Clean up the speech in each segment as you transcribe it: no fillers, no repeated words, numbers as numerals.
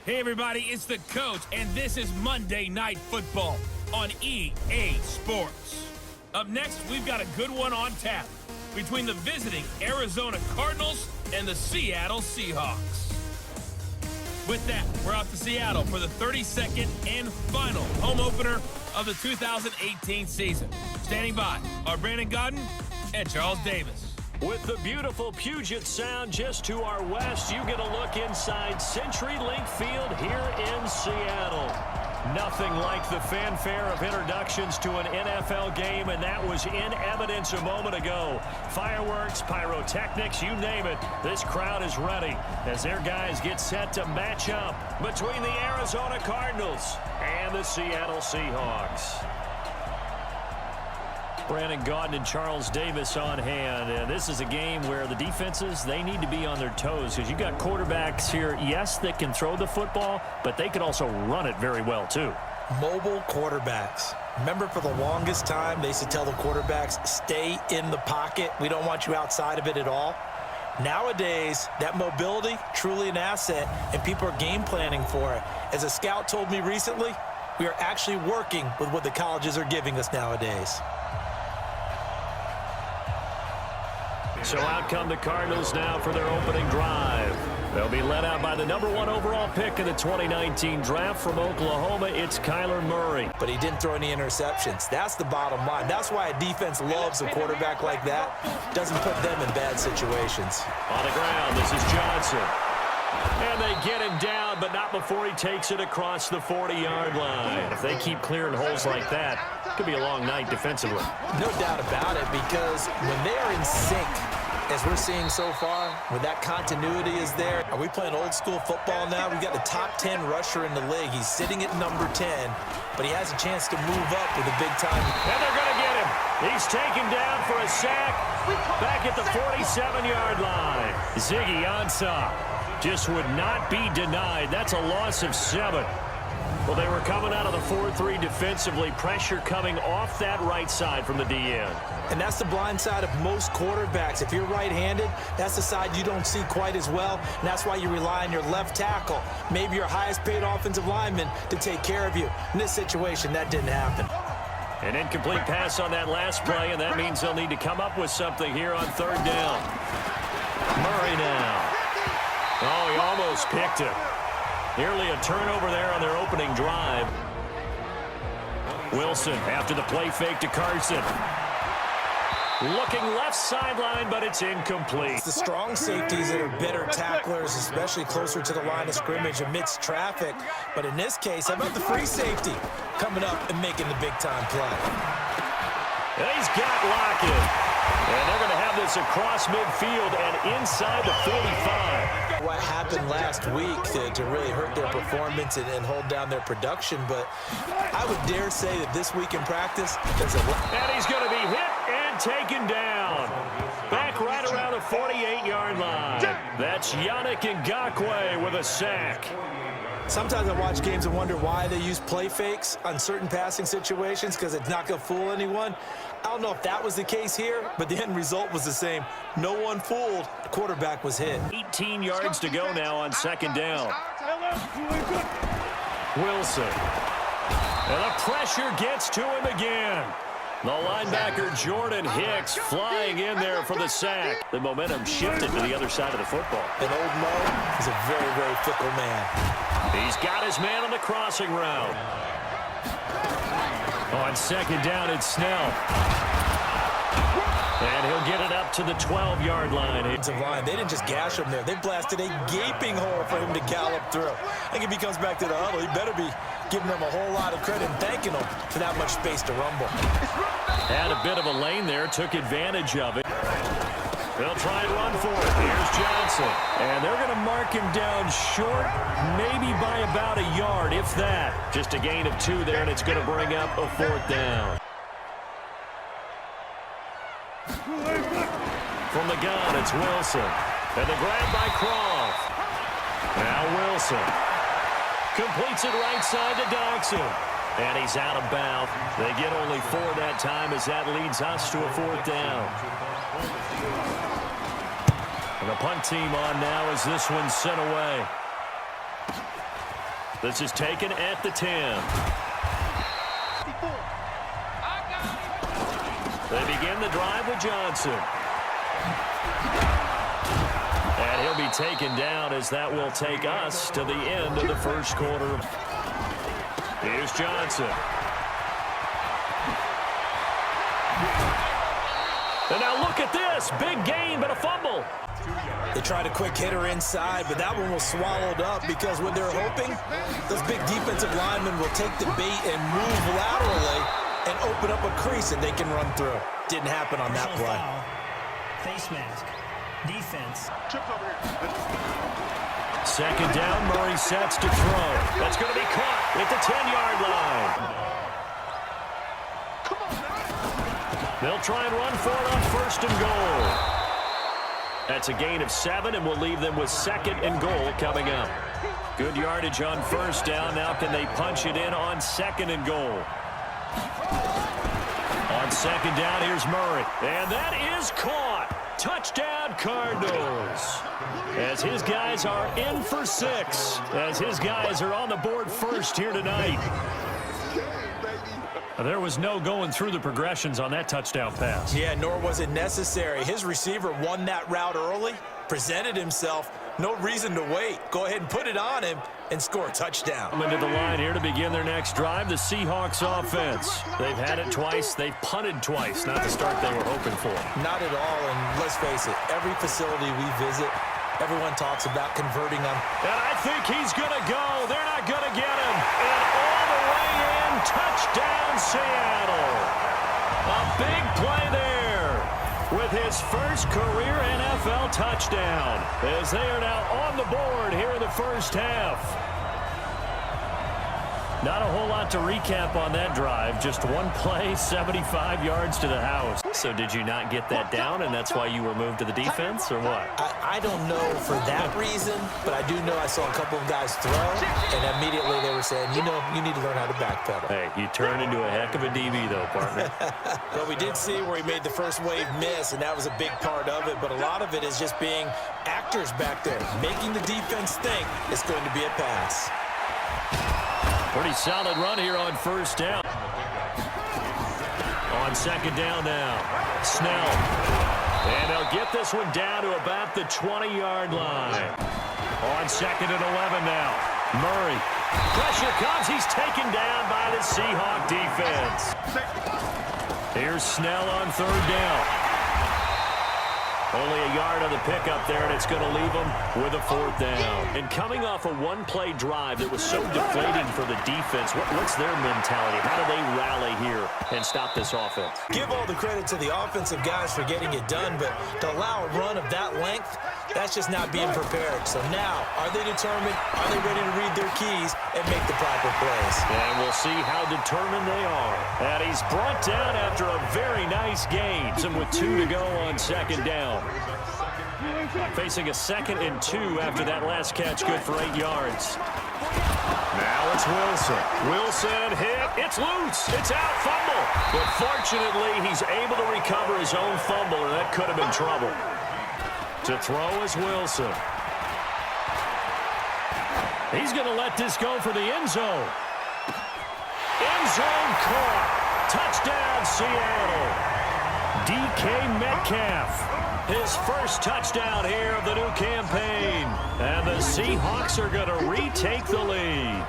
Hey everybody, it's the coach, and this is Monday Night Football on EA Sports. Up next, we've got a good one on tap between the visiting Arizona Cardinals and the Seattle Seahawks. With that, we're out to Seattle for the 32nd and final home opener of the 2018 season. Standing by are Brandon Godden and Charles Davis. With the beautiful Puget Sound just to our west, you get a look inside CenturyLink Field here in Seattle. Nothing like the fanfare of introductions to an NFL game, and that was in evidence a moment ago. Fireworks, pyrotechnics, you name it. This crowd is ready as their guys get set to match up between the Arizona Cardinals and the Seattle Seahawks. Brandon Gaudin and Charles Davis on hand. And this is a game where the defenses, they need to be on their toes because you got quarterbacks here, yes, that can throw the football, but they can also run it very well too. Mobile quarterbacks. Remember, for the longest time, they used to tell the quarterbacks, stay in the pocket. We don't want you outside of it at all. Nowadays, that mobility, truly an asset, and people are game planning for it. As a scout told me recently, we are actually working with what the colleges are giving us nowadays. So out come the Cardinals now for their opening drive. They'll be led out by the #1 overall pick in the 2019 draft from Oklahoma. It's Kyler Murray. But he didn't throw any interceptions. That's the bottom line. That's why a defense loves a quarterback like that. Doesn't put them in bad situations. On the ground, this is Johnson. And they get him down, but not before he takes it across the 40-yard line. If they keep clearing holes like that, it could be a long night defensively. No doubt about it, because when they are in sync, as we're seeing so far, when that continuity is there, are we playing old school football now? We've got the top 10 rusher in the league. He's sitting at number 10, but he has a chance to move up with a big time. And they're going to get him. He's taken down for a sack back at the 47-yard line. Ziggy Ansah just would not be denied. That's a loss of 7. Well, they were coming out of the 4-3 defensively. Pressure coming off that right side from the DN. And that's the blind side of most quarterbacks. If you're right-handed, that's the side you don't see quite as well. And that's why you rely on your left tackle, maybe your highest-paid offensive lineman, to take care of you. In this situation, that didn't happen. An incomplete pass on that last play, and that means they'll need to come up with something here on 3rd down. Murray now. Oh, he almost picked it. Nearly a turnover there on their opening drive. Wilson after the play fake to Carson. Looking left sideline, but it's incomplete. It's the strong safeties that are better tacklers, especially closer to the line of scrimmage amidst traffic. But in this case, how about the free safety coming up and making the big-time play? And he's got Lockett. And they're going to have this across midfield and inside the 45. What happened last week to really hurt their performance and hold down their production, but I would dare say that this week in practice, there's a... And he's going to be hit and taken down. Back right around the 48-yard line. That's Yannick Ngakoue with a sack. Sometimes I watch games and wonder why they use play fakes on certain passing situations, because it's not going to fool anyone. I don't know if that was the case here, but the end result was the same. No one fooled. The quarterback was hit. 18 yards to go now on 2nd down. Wilson. And the pressure gets to him again. The linebacker Jordan Hicks flying in there for the sack. The momentum shifted to the other side of the football. And old Mo is a very, very fickle man. He's got his man on the crossing route. On 2nd down, it's Snell. And he'll get it up to the 12-yard line. They didn't just gash him there. They blasted a gaping hole for him to gallop through. I think if he comes back to the huddle, he better be giving them a whole lot of credit and thanking them for that much space to rumble. Had a bit of a lane there, took advantage of it. They'll try and run for it. Here's Johnson. And they're going to mark him down short, maybe by about a yard, if that. Just a gain of 2 there, and it's going to bring up a 4th down. From the gun, it's Wilson. And the grab by Croft. Now Wilson. Completes it right side to Dodson. And he's out of bounds. They get only 4 that time as that leads us to a 4th down. And the punt team on now as this one's sent away. This is taken at the 10. They begin the drive with Johnson. And he'll be taken down as that will take us to the end of the first quarter. Here's Johnson. And now look at this. Big gain, but a fumble. They tried a quick hitter inside, but that one was swallowed up because what they're hoping, those big defensive linemen will take the bait and move laterally and open up a crease that they can run through. Didn't happen on that play. Face mask. Defense. Second down, Murray sets to throw. That's going to be caught at the 10-yard line. They'll try and run for it on first and goal. That's a gain of 7, and we'll leave them with second and goal coming up. Good yardage on first down. Now can they punch it in on second and goal? On second down, here's Murray. And that is caught. Touchdown, Cardinals. As his guys are in for 6. As his guys are on the board first here tonight. There was no going through the progressions on that touchdown pass. Yeah, nor was it necessary. His receiver won that route early, presented himself. No reason to wait. Go ahead and put it on him and score a touchdown. Into the line here to begin their next drive, the Seahawks offense. They've had it twice. They've punted twice. Not the start they were hoping for. Not at all, and let's face it, every facility we visit, everyone talks about converting them. And I think he's going to go. They're not going to get him. And all the way in, touchdown Seattle. A big play there with his first career NFL touchdown as they are now on the board here in the first half. Not a whole lot to recap on that drive. Just one play, 75 yards to the house. So did you not get that down, and that's why you were moved to the defense, or what? I don't know for that reason, but I do know I saw a couple of guys throw, and immediately they were saying, you know, you need to learn how to backpedal. Hey, you turned into a heck of a DB, though, partner. Well, we did see where he made the first wave miss, and that was a big part of it, but a lot of it is just being actors back there, making the defense think it's going to be a pass. Pretty solid run here on first down. On second down now, Snell. And they'll get this one down to about the 20-yard line. On second and 11 now, Murray. Pressure comes. He's taken down by the Seahawk defense. Here's Snell on third down. Only a yard on the pickup there, and it's going to leave them with a fourth down. And coming off a one-play drive that was so deflating for the defense, what's their mentality? How do they rally here and stop this offense? Give all the credit to the offensive guys for getting it done, but to allow a run of that length, that's just not being prepared. So now, are they determined? Are they ready to read their keys and make the proper plays? And we'll see how determined they are. And he's brought down after a very nice game. And with 2 to go on second down. Facing a 2nd and 2 after that last catch, good for 8 yards. Now it's Wilson. Wilson hit. It's loose. It's out. Fumble. But fortunately, he's able to recover his own fumble, or that could have been trouble. To throw is Wilson. He's going to let this go for the end zone. End zone caught. Touchdown, Seattle. DK Metcalf, his first touchdown here of the new campaign. And the Seahawks are going to retake the lead.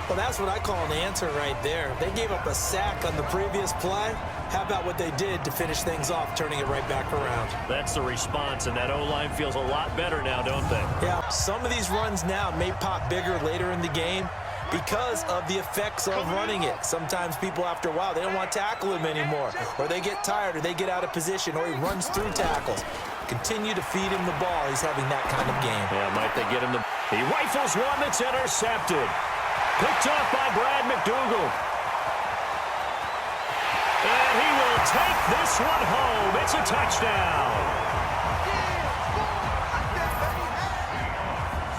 Well, that's what I call an answer right there. They gave up a sack on the previous play. How about what they did to finish things off, turning it right back around? That's the response, and that O-line feels a lot better now, don't they? Yeah, some of these runs now may pop bigger later in the game because of the effects of running it. Sometimes people, after a while, they don't want to tackle him anymore, or they get tired, or they get out of position, or he runs through tackles. Continue to feed him the ball. He's having that kind of game. Yeah, might they get him the... He rifles one that's intercepted. Picked off by Brad McDougal. And he will take this one home. It's a touchdown.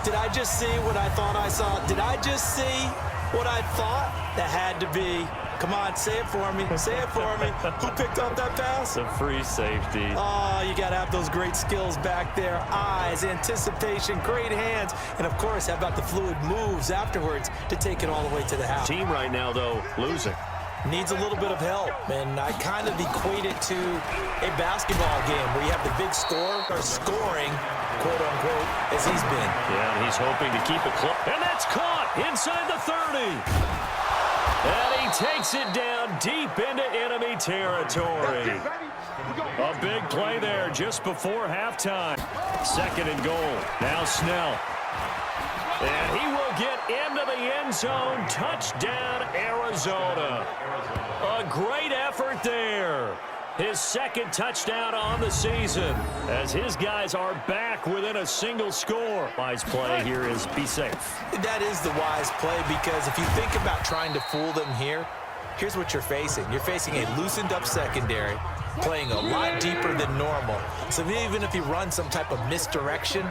Did I just see what I thought I saw? Did I just see What I thought, that had to be, come on, say it for me, say it for me. Who picked up that pass? The free safety. Oh, you got to have those great skills back there. Eyes, anticipation, great hands. And, of course, how about the fluid moves afterwards to take it all the way to the house. Team right now, though, losing. Needs a little bit of help, and I kind of equate it to a basketball game where you have the big scorer scoring, quote-unquote, as he's been. Yeah, and he's hoping to keep it close. And that's caught inside the 30. And he takes it down deep into enemy territory. A big play there just before halftime. 2nd and goal. Now Snell. And he will get into the end zone. Touchdown, Arizona. A great effort there. His 2nd touchdown on the season as his guys are back within a single score. Wise play here is be safe. That is the wise play because if you think about trying to fool them here, here's what you're facing. You're facing a loosened up secondary, playing a lot deeper than normal. So even if you run some type of misdirection,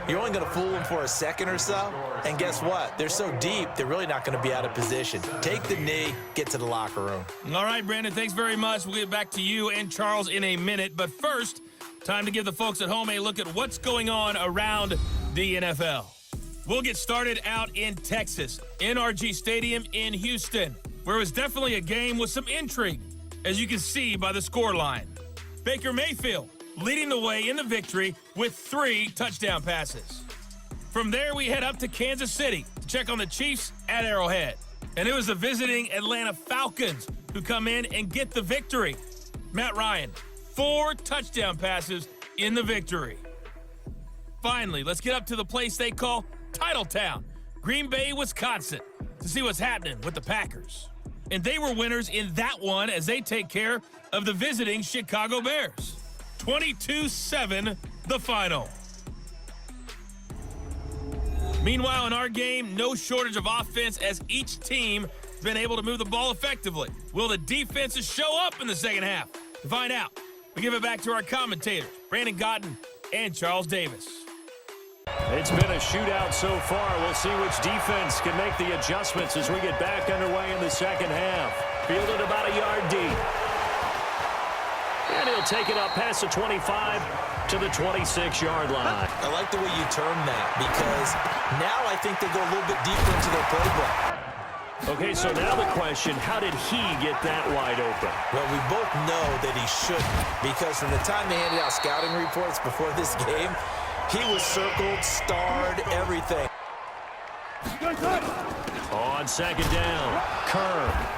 you're only going to fool them for a second or so. And guess what? They're so deep, they're really not going to be out of position. Take the knee, get to the locker room. All right, Brandon, thanks very much. We'll get back to you and Charles in a minute. But first, time to give the folks at home a look at what's going on around the NFL. We'll get started out in Texas, NRG Stadium in Houston, where it was definitely a game with some intrigue, as you can see by the scoreline. Baker Mayfield leading the way in the victory with 3 touchdown passes. From there, we head up to Kansas City to check on the Chiefs at Arrowhead. And it was the visiting Atlanta Falcons who come in and get the victory. Matt Ryan, 4 touchdown passes in the victory. Finally, let's get up to the place they call Titletown, Green Bay, Wisconsin, to see what's happening with the Packers. And they were winners in that one as they take care of the visiting Chicago Bears. 22-7, the final. Meanwhile, in our game, no shortage of offense as each team has been able to move the ball effectively. Will the defenses show up in the second half? To find out, we give it back to our commentators, Brandon Gotten and Charles Davis. It's been a shootout so far. We'll see which defense can make the adjustments as we get back underway in the second half. Fielded about a yard deep. And he'll take it up past the 25 to the 26-yard line. I like the way you term that because now I think they go a little bit deeper into their playbook. Okay, so now the question, how did he get that wide open? Well, we both know that he shouldn't because from the time they handed out scouting reports before this game, he was circled, starred, everything. On 2nd down, Kerr.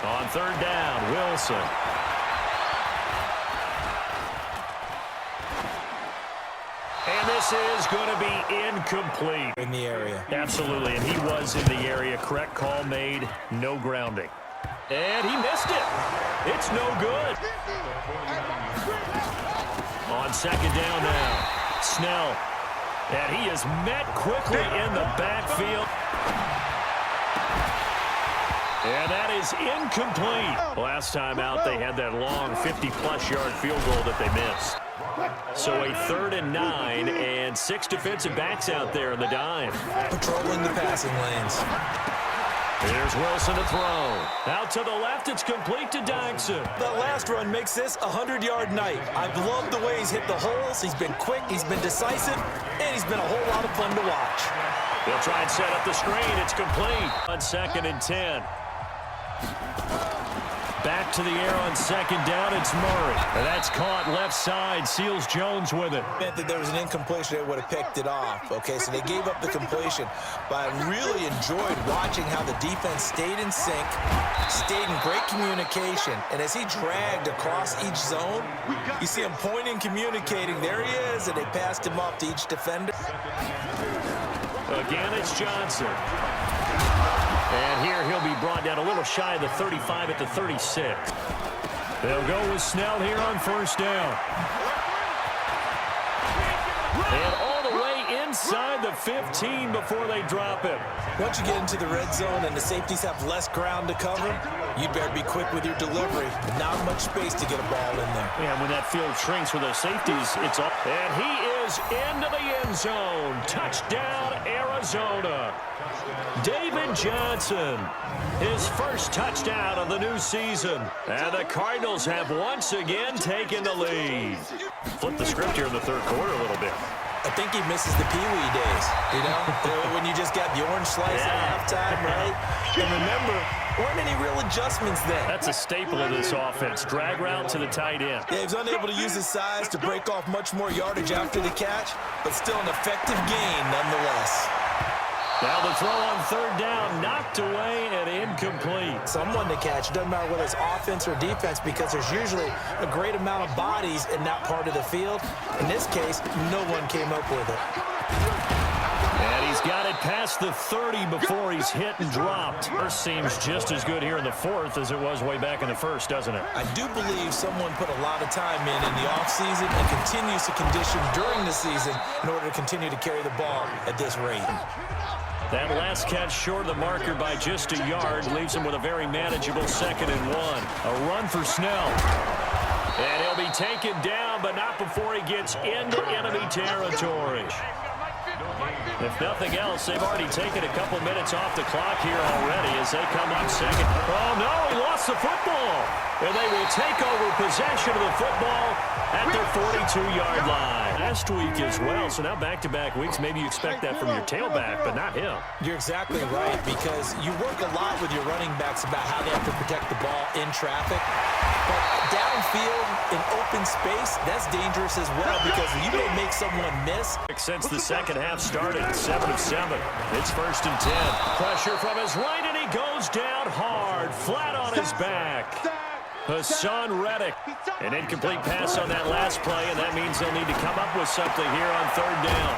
On 3rd down, Wilson. And this is going to be incomplete. In the area. Absolutely, and he was in the area. Correct call made, no grounding. And he missed it. It's no good. On 2nd down now, Snell. And he is met quickly in the backfield. And that is incomplete. Last time out, they had that long 50-plus yard field goal that they missed. So a 3rd and 9 and 6 defensive backs out there in the dime. Patrolling the passing lanes. Here's Wilson to throw. Out to the left, it's complete to Dykson. That last run makes this a 100-yard night. I've loved the way he's hit the holes. He's been quick, he's been decisive, and he's been a whole lot of fun to watch. They'll try and set up the screen. It's complete. On 2nd and 10. Back to the air on 2nd down. It's Murray. And that's caught left side. Seals Jones with it. Meant that there was an incompletion, they would have picked it off. Okay, so they gave up the completion. But I really enjoyed watching how the defense stayed in sync, stayed in great communication. And as he dragged across each zone, you see him pointing, communicating. There he is, and they passed him off to each defender. Again, it's Johnson. And here he'll be brought down a little shy of the 35 at the 36. They'll go with Snell here on 1st down. And all the way inside the 15 before they drop him. Once you get into the red zone and the safeties have less ground to cover, you better be quick with your delivery. Not much space to get a ball in there. And when that field shrinks with those safeties, it's all. And he is into the end zone. Touchdown, Arizona. David Johnson, his first touchdown of the new season. And the Cardinals have once again taken the lead. Flip the script here in the third quarter a little bit. I think he misses the Pee-wee days, you know, when you just got the orange slice at halftime, right? And remember, weren't any real adjustments then. That's a staple of this offense. Drag route to the tight end. Yeah, he was unable to use his size to break off much more yardage after the catch, but still an effective gain nonetheless. Now the throw on third down, knocked away and incomplete. Someone to catch. It doesn't matter whether it's offense or defense because there's usually a great amount of bodies in that part of the field. In this case, no one came up with it. And he's got it past the 30 before he's hit and dropped. First seems just as good here in the fourth as it was way back in the first, doesn't it? I do believe someone put a lot of time in the offseason and continues to condition during the season in order to continue to carry the ball at this rate. That last catch short of the marker by just a yard leaves him with a very manageable 2nd and 1. A run for Snell. And he'll be taken down, but not before he gets into enemy territory. If nothing else, they've already taken a couple minutes off the clock here already as they come up second. Oh, no, he lost the football. And they will take over possession of the football at their 42-yard line. Last week as well, so now back-to-back weeks. Maybe you expect that from your tailback, but not him. You're exactly right because you work a lot with your running backs about how they have to protect the ball in traffic. But downfield in open space, that's dangerous as well because you may make someone miss. Since the second half started, 7 of 7. It's 1st and 10. Pressure from his right, and he goes down hard, flat on his back. Hassan Reddick. An incomplete pass on that last play, and that means they'll need to come up with something here on third down.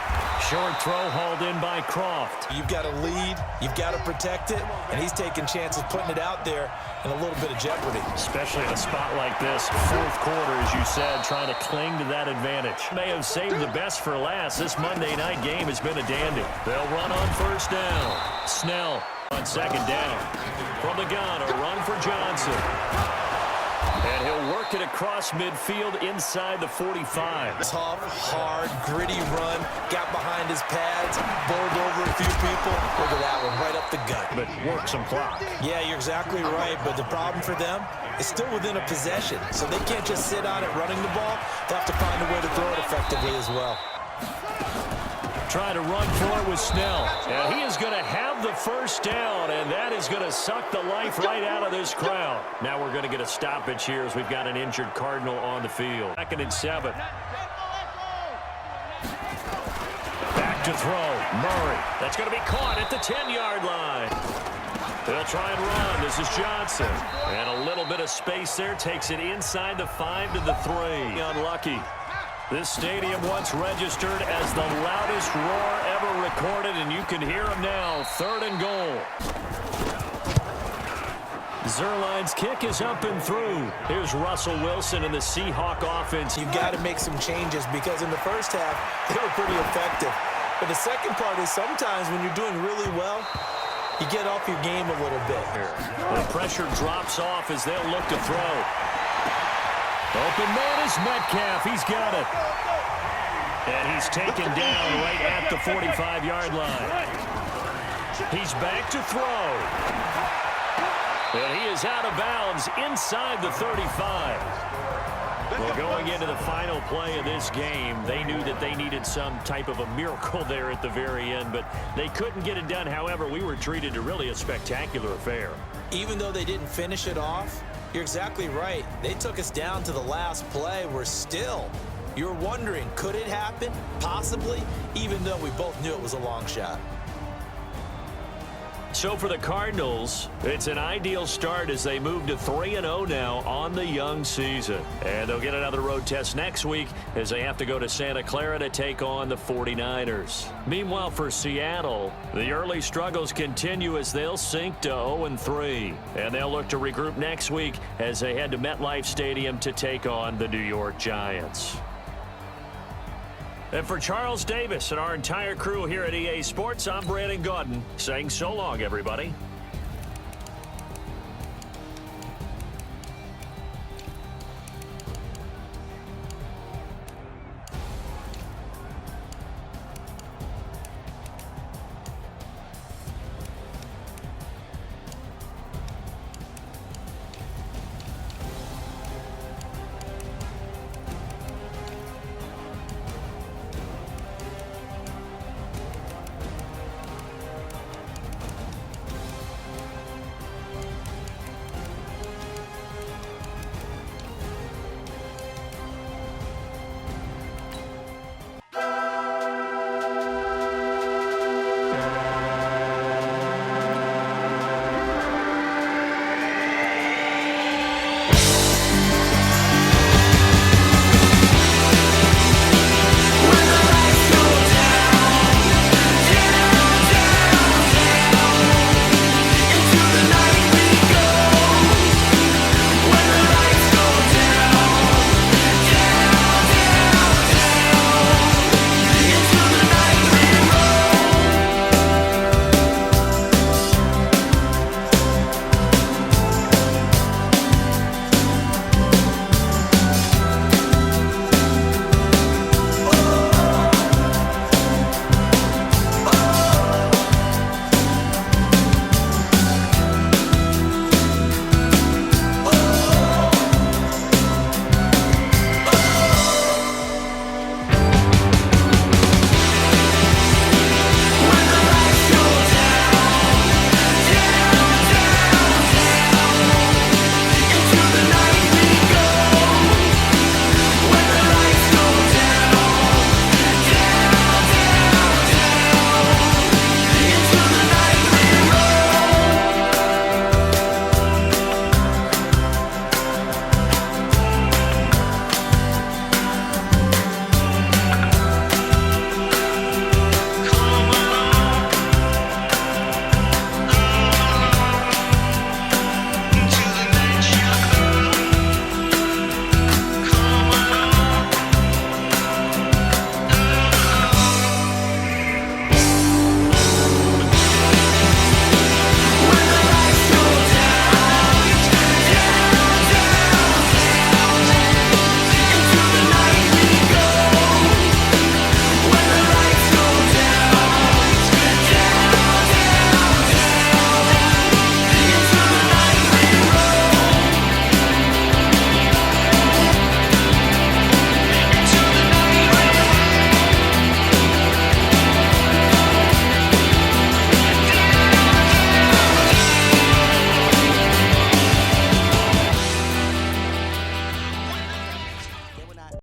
Short throw hauled in by Croft. You've got to lead, you've got to protect it, and he's taking chances putting it out there in a little bit of jeopardy. Especially in a spot like this, fourth quarter, as you said, trying to cling to that advantage. May have saved the best for last. This Monday night game has been a dandy. They'll run on first down. Snell on second down. From the gun, a run for Johnson. And he'll work it across midfield inside the 45. Tough, hard, gritty run. Got behind his pads, bowled over a few people. Look at that one, right up the gut. But work some clock. Yeah, you're exactly right. But the problem for them is still within a possession. So they can't just sit on it running the ball. They'll have to find a way to throw it effectively as well. Trying to run for it with Snell. And he is going to have the first down, and that is going to suck the life right out of this crowd. Now we're going to get a stoppage here as we've got an injured Cardinal on the field. 2nd and 7. Back to throw. Murray. That's going to be caught at the 10-yard line. They'll try and run. This is Johnson. And a little bit of space there. Takes it inside the 5 to the 3. Unlucky. This stadium once registered as the loudest roar ever recorded, and you can hear him now. 3rd and goal. Zerline's kick is up and through. Here's Russell Wilson and the Seahawk offense. You've got to make some changes because in the first half, they were pretty effective. But the second part is sometimes when you're doing really well, you get off your game a little bit. The pressure drops off as they'll look to throw. Open man is Metcalf. He's got it. And he's taken down right at the 45-yard line. He's back to throw. And he is out of bounds inside the 35. Well, going into the final play of this game, they knew that they needed some type of a miracle there at the very end, but they couldn't get it done. However, we were treated to really a spectacular affair. Even though they didn't finish it off, you're exactly right. They took us down to the last play. We're still, you're wondering, could it happen? Possibly, even though we both knew it was a long shot. So for the Cardinals, it's an ideal start as they move to 3-0 now on the young season. And they'll get another road test next week as they have to go to Santa Clara to take on the 49ers. Meanwhile, for Seattle, the early struggles continue as they'll sink to 0-3. And they'll look to regroup next week as they head to MetLife Stadium to take on the New York Giants. And for Charles Davis and our entire crew here at EA Sports, I'm Brandon Gaudin saying so long, everybody.